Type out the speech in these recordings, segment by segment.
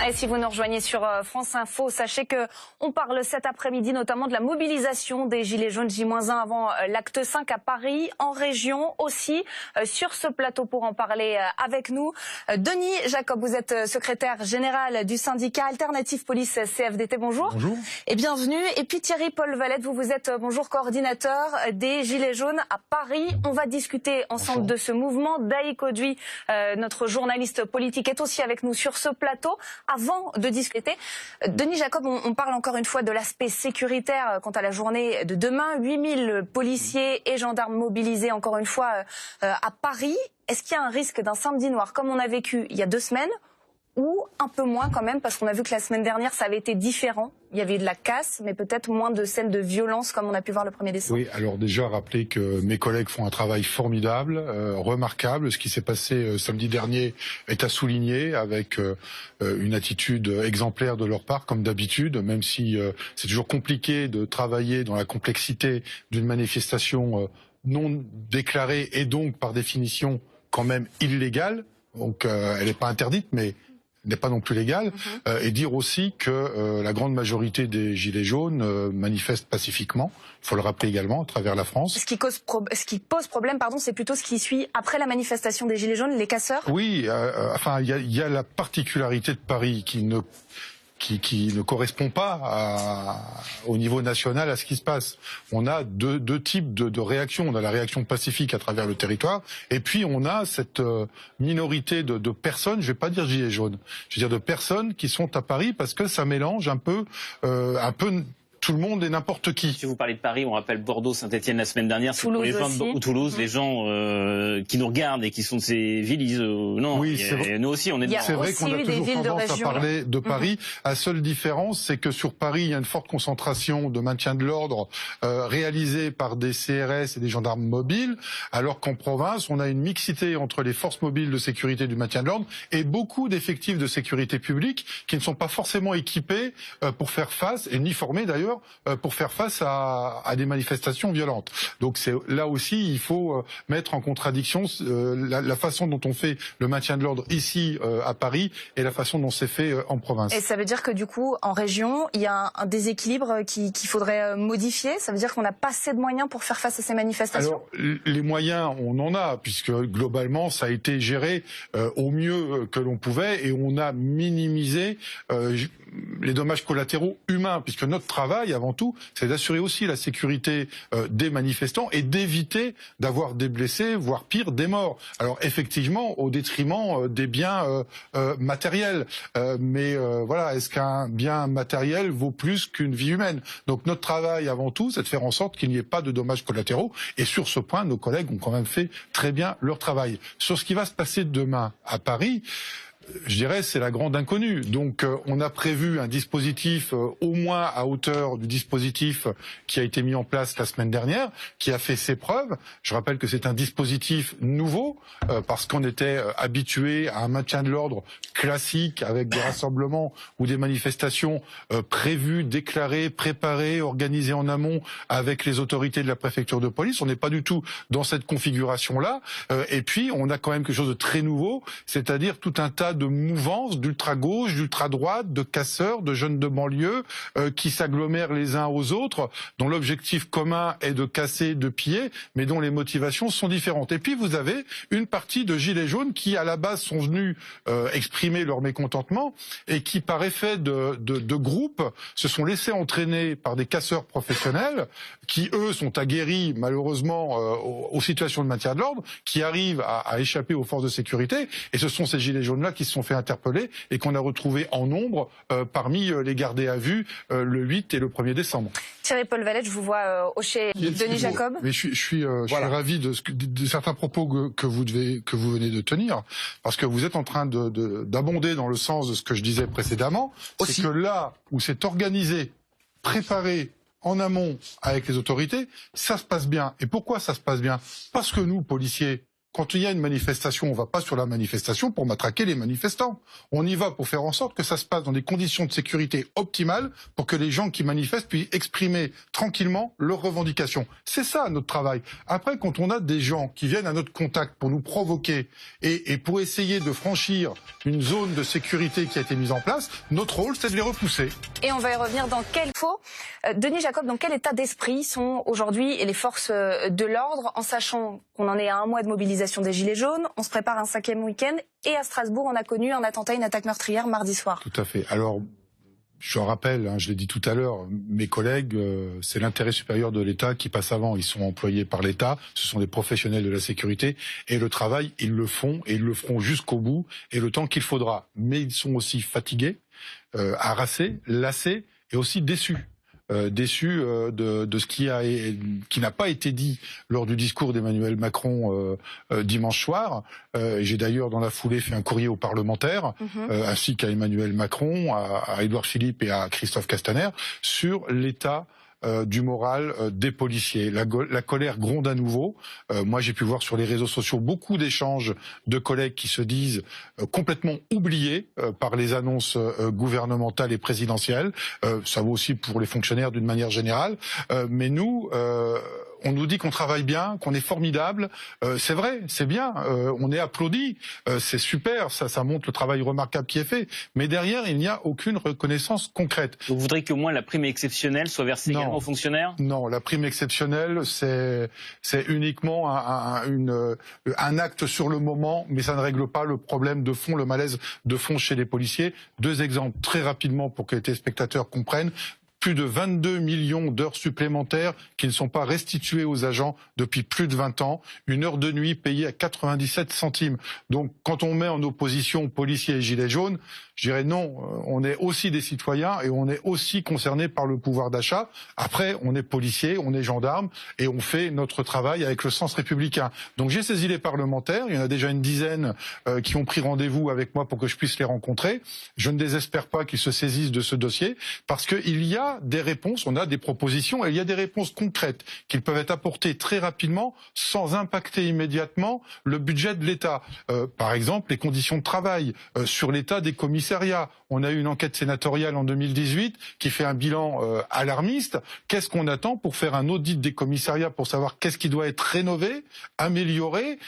Et si vous nous rejoignez sur France Info, sachez que on parle cet après-midi notamment de la mobilisation des Gilets jaunes J-1 avant l'acte 5 à Paris, en région aussi. Sur ce plateau pour en parler avec nous, Denis Jacob, vous êtes secrétaire général du syndicat Alternative Police CFDT, bonjour. Bonjour. Et bienvenue. Et puis Thierry-Paul Valette, vous êtes, bonjour, coordinateur des Gilets jaunes à Paris. On va discuter ensemble de ce mouvement. Daïk Audouy, notre journaliste politique, est aussi avec nous sur ce plateau. Avant de discuter, Denis Jacob, on parle encore une fois de l'aspect sécuritaire quant à la journée de demain. 8000 policiers et gendarmes mobilisés encore une fois à Paris. Est-ce qu'il y a un risque d'un samedi noir comme on a vécu il y a 2 semaines, ou un peu moins quand même, parce qu'on a vu que la semaine dernière ça avait été différent? Il y avait de la casse, mais peut-être moins de celle de violence comme on a pu voir le 1er décembre. Oui, alors déjà rappeler que mes collègues font un travail formidable, remarquable. Ce qui s'est passé samedi dernier est à souligner, avec une attitude exemplaire de leur part, comme d'habitude, même si c'est toujours compliqué de travailler dans la complexité d'une manifestation non déclarée et donc par définition quand même illégale. Donc elle n'est pas interdite, mais n'est pas non plus légale, et dire aussi que la grande majorité des Gilets jaunes manifestent pacifiquement, il faut le rappeler également, à travers la France. Ce qui pose problème, pardon, c'est plutôt ce qui suit après la manifestation des Gilets jaunes, les casseurs. Oui, enfin, il y a la particularité de Paris qui ne correspond pas au niveau national à ce qui se passe. On a deux types de réactions. On a la réaction pacifique à travers le territoire, et puis on a cette minorité de personnes, je vais pas dire gilets jaunes, je veux dire de personnes qui sont à Paris parce que ça mélange un peu tout le monde et n'importe qui. Si vous parlez de Paris, on rappelle Bordeaux, Saint-Etienne la semaine dernière. Toulouse les gens aussi. ou Toulouse, les gens qui nous regardent et qui sont de ces villes, ils disent non. Oui, c'est vrai. Nous aussi, on est dedans. C'est vrai qu'on a toujours tendance à parler de Paris. La seule différence, c'est que sur Paris, il y a une forte concentration de maintien de l'ordre réalisée par des CRS et des gendarmes mobiles, alors qu'en province, on a une mixité entre les forces mobiles de sécurité du maintien de l'ordre et beaucoup d'effectifs de sécurité publique qui ne sont pas forcément équipés pour faire face, et ni formés d'ailleurs, pour faire face à des manifestations violentes. Donc c'est là aussi, il faut mettre en contradiction la façon dont on fait le maintien de l'ordre ici à Paris et la façon dont c'est fait en province. Et ça veut dire que du coup, en région, il y a un déséquilibre qu'il faudrait modifier. Ça veut dire qu'on n'a pas assez de moyens pour faire face à ces manifestations. Alors, les moyens, on en a, puisque globalement, ça a été géré au mieux que l'on pouvait, et on a minimisé les dommages collatéraux humains, puisque notre travail, avant tout, c'est d'assurer aussi la sécurité des manifestants et d'éviter d'avoir des blessés, voire pire, des morts. Alors effectivement, au détriment des biens matériels. Mais voilà, est-ce qu'un bien matériel vaut plus qu'une vie humaine? Donc notre travail, avant tout, c'est de faire en sorte qu'il n'y ait pas de dommages collatéraux. Et sur ce point, nos collègues ont quand même fait très bien leur travail. Sur ce qui va se passer demain à Paris, je dirais, c'est la grande inconnue. Donc on a prévu un dispositif au moins à hauteur du dispositif qui a été mis en place la semaine dernière, qui a fait ses preuves. Je rappelle que c'est un dispositif nouveau, parce qu'on était habitué à un maintien de l'ordre classique avec des rassemblements ou des manifestations prévues, déclarées, préparées, organisées en amont avec les autorités de la préfecture de police. On n'est pas du tout dans cette configuration-là. Et puis on a quand même quelque chose de très nouveau, c'est-à-dire tout un tas de mouvances d'ultra-gauche, d'ultra-droite, de casseurs, de jeunes de banlieue qui s'agglomèrent les uns aux autres, dont l'objectif commun est de casser, de piller, mais dont les motivations sont différentes. Et puis vous avez une partie de gilets jaunes qui, à la base, sont venus exprimer leur mécontentement et qui, par effet de groupe, se sont laissés entraîner par des casseurs professionnels qui, eux, sont aguerris, malheureusement, aux situations de maintien de l'ordre, qui arrivent à échapper aux forces de sécurité. Et ce sont ces gilets jaunes-là qui se sont fait interpeller et qu'on a retrouvés en nombre parmi les gardés à vue le 8 et le 1er décembre. Thierry-Paul Valette, je vous vois hocher. Denis Jacob. Mais je suis ravi de certains propos que vous venez de tenir, parce que vous êtes en train d'abonder dans le sens de ce que je disais précédemment. C'est que là où c'est organisé, préparé en amont avec les autorités, ça se passe bien. Et pourquoi ça se passe bien? Parce que nous, policiers, quand il y a une manifestation, on va pas sur la manifestation pour matraquer les manifestants. On y va pour faire en sorte que ça se passe dans des conditions de sécurité optimales pour que les gens qui manifestent puissent exprimer tranquillement leurs revendications. C'est ça notre travail. Après, quand on a des gens qui viennent à notre contact pour nous provoquer et pour essayer de franchir une zone de sécurité qui a été mise en place, notre rôle, c'est de les repousser. Et on va y revenir dans quel faux. Denis Jacob, dans quel état d'esprit sont aujourd'hui les forces de l'ordre, en sachant qu'on en est à un mois de mobilisation des Gilets jaunes, on se prépare un 5e week-end, et à Strasbourg, on a connu un attentat, une attaque meurtrière mardi soir. Tout à fait. Alors, je rappelle, je l'ai dit tout à l'heure, mes collègues, c'est l'intérêt supérieur de l'État qui passe avant. Ils sont employés par l'État, ce sont des professionnels de la sécurité, et le travail, ils le font, et ils le feront jusqu'au bout, et le temps qu'il faudra. Mais ils sont aussi fatigués, harassés, lassés, et aussi déçus. Déçus de ce qui n'a pas été dit lors du discours d'Emmanuel Macron dimanche soir. J'ai d'ailleurs dans la foulée fait un courrier aux parlementaires, ainsi qu'à Emmanuel Macron, à Édouard Philippe et à Christophe Castaner, sur l'état du moral des policiers. La colère gronde à nouveau. Moi, j'ai pu voir sur les réseaux sociaux beaucoup d'échanges de collègues qui se disent complètement oubliés par les annonces gouvernementales et présidentielles. Ça vaut aussi pour les fonctionnaires d'une manière générale. Mais nous, on nous dit qu'on travaille bien, qu'on est formidable. C'est vrai, c'est bien. On est applaudi. C'est super. Ça montre le travail remarquable qui est fait. Mais derrière, il n'y a aucune reconnaissance concrète. Vous voudriez qu'au moins la prime exceptionnelle soit versée également aux fonctionnaires ? Non, la prime exceptionnelle, c'est uniquement un acte sur le moment, mais ça ne règle pas le problème de fond, le malaise de fond chez les policiers. 2 exemples très rapidement pour que les téléspectateurs comprennent. Plus de 22 millions d'heures supplémentaires qui ne sont pas restituées aux agents depuis plus de 20 ans. Une heure de nuit payée à 97 centimes. Donc, quand on met en opposition policiers et gilets jaunes, je dirais non, on est aussi des citoyens et on est aussi concernés par le pouvoir d'achat. Après, on est policiers, on est gendarmes et on fait notre travail avec le sens républicain. Donc, j'ai saisi les parlementaires. Il y en a déjà une dizaine qui ont pris rendez-vous avec moi pour que je puisse les rencontrer. Je ne désespère pas qu'ils se saisissent de ce dossier parce qu'il y a des réponses, on a des propositions et il y a des réponses concrètes qui peuvent être apportées très rapidement sans impacter immédiatement le budget de l'État. Par exemple, les conditions de travail sur l'état des commissariats. On a eu une enquête sénatoriale en 2018 qui fait un bilan alarmiste. Qu'est-ce qu'on attend pour faire un audit des commissariats pour savoir qu'est-ce qui doit être rénové, amélioré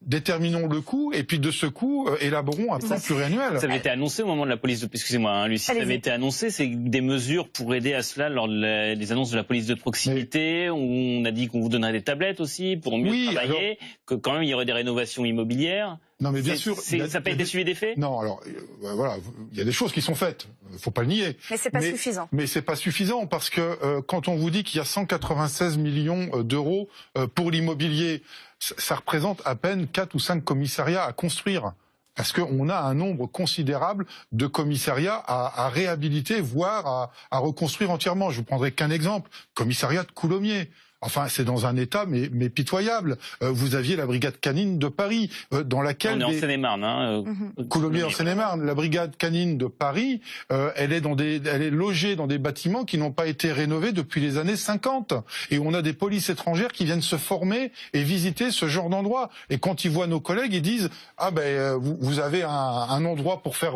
déterminons le coût et puis de ce coût élaborons un plan pluriannuel. Ça avait été annoncé au moment de la police de... Excusez-moi, Lucie, ça avait été annoncé, c'est des mesures pour aider à cela lors des annonces de la police de proximité. On a dit qu'on vous donnerait des tablettes aussi pour mieux travailler, que quand même il y aurait des rénovations immobilières. Non, mais bien sûr. Ça n'a pas été suivi des faits ? Non, alors voilà, il y a des choses qui sont faites. Faut pas le nier. Mais c'est pas suffisant. Mais c'est pas suffisant parce que quand on vous dit qu'il y a 196 millions d'euros pour l'immobilier, ça représente à peine 4 ou 5 commissariats à construire. Parce qu'on a un nombre considérable de commissariats à réhabiliter, voire à reconstruire entièrement. Je vous prendrai qu'un exemple. Commissariat de Coulommiers. Enfin, c'est dans un état mais pitoyable. Vous aviez la brigade canine de Paris, dans laquelle... On est en Seine-et-Marne, hein. Coulommiers en Seine-et-Marne. La brigade canine de Paris, elle est logée dans des bâtiments qui n'ont pas été rénovés depuis les années 50. Et on a des polices étrangères qui viennent se former et visiter ce genre d'endroit. Et quand ils voient nos collègues, ils disent « Ah ben, vous avez un endroit pour faire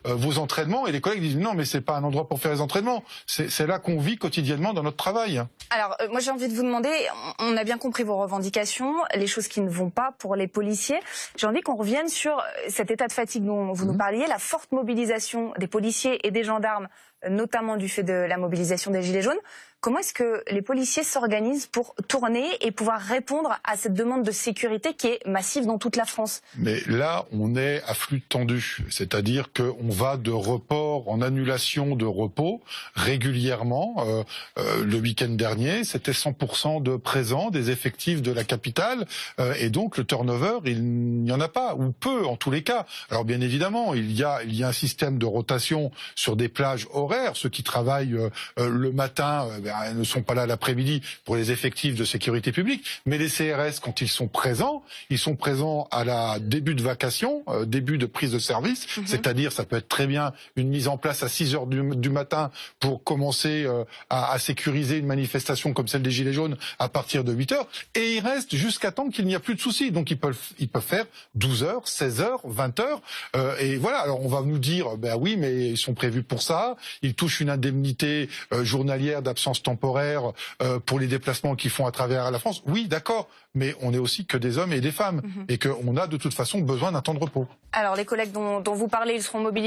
vos entraînements ». Et les collègues disent « Non, mais c'est pas un endroit pour faire les entraînements. C'est là qu'on vit quotidiennement dans notre travail. » Alors, moi j'ai envie de vous demander, on a bien compris vos revendications, les choses qui ne vont pas pour les policiers. J'ai envie qu'on revienne sur cet état de fatigue dont vous nous parliez, la forte mobilisation des policiers et des gendarmes, notamment du fait de la mobilisation des Gilets jaunes. Comment est-ce que les policiers s'organisent pour tourner et pouvoir répondre à cette demande de sécurité qui est massive dans toute la France? Mais là, on est à flux tendu. C'est-à-dire qu'on va de report en annulation de repos régulièrement. Le week-end dernier, c'était 100% de présents des effectifs de la capitale. Et donc, le turnover, il n'y en a pas, ou peu en tous les cas. Alors, bien évidemment, il y a un système de rotation sur des plages horaires. Ceux qui travaillent le matin, elles ne sont pas là l'après-midi pour les effectifs de sécurité publique, mais les CRS, quand ils sont présents à la début de vacation, début de prise de service, c'est-à-dire ça peut être très bien une mise en place à 6 heures du matin pour commencer à sécuriser une manifestation comme celle des Gilets jaunes à partir de 8 heures, et ils restent jusqu'à temps qu'il n'y a plus de soucis. Donc ils peuvent faire 12 heures, 16 heures, 20 heures, et voilà. Alors on va nous dire, ben oui, mais ils sont prévus pour ça, ils touchent une indemnité journalière d'absence temporaire pour les déplacements qu'ils font à travers la France. Oui, d'accord, mais on n'est aussi que des hommes et des femmes, et qu'on a de toute façon besoin d'un temps de repos. Alors les collègues dont vous parlez, ils seront mobilisés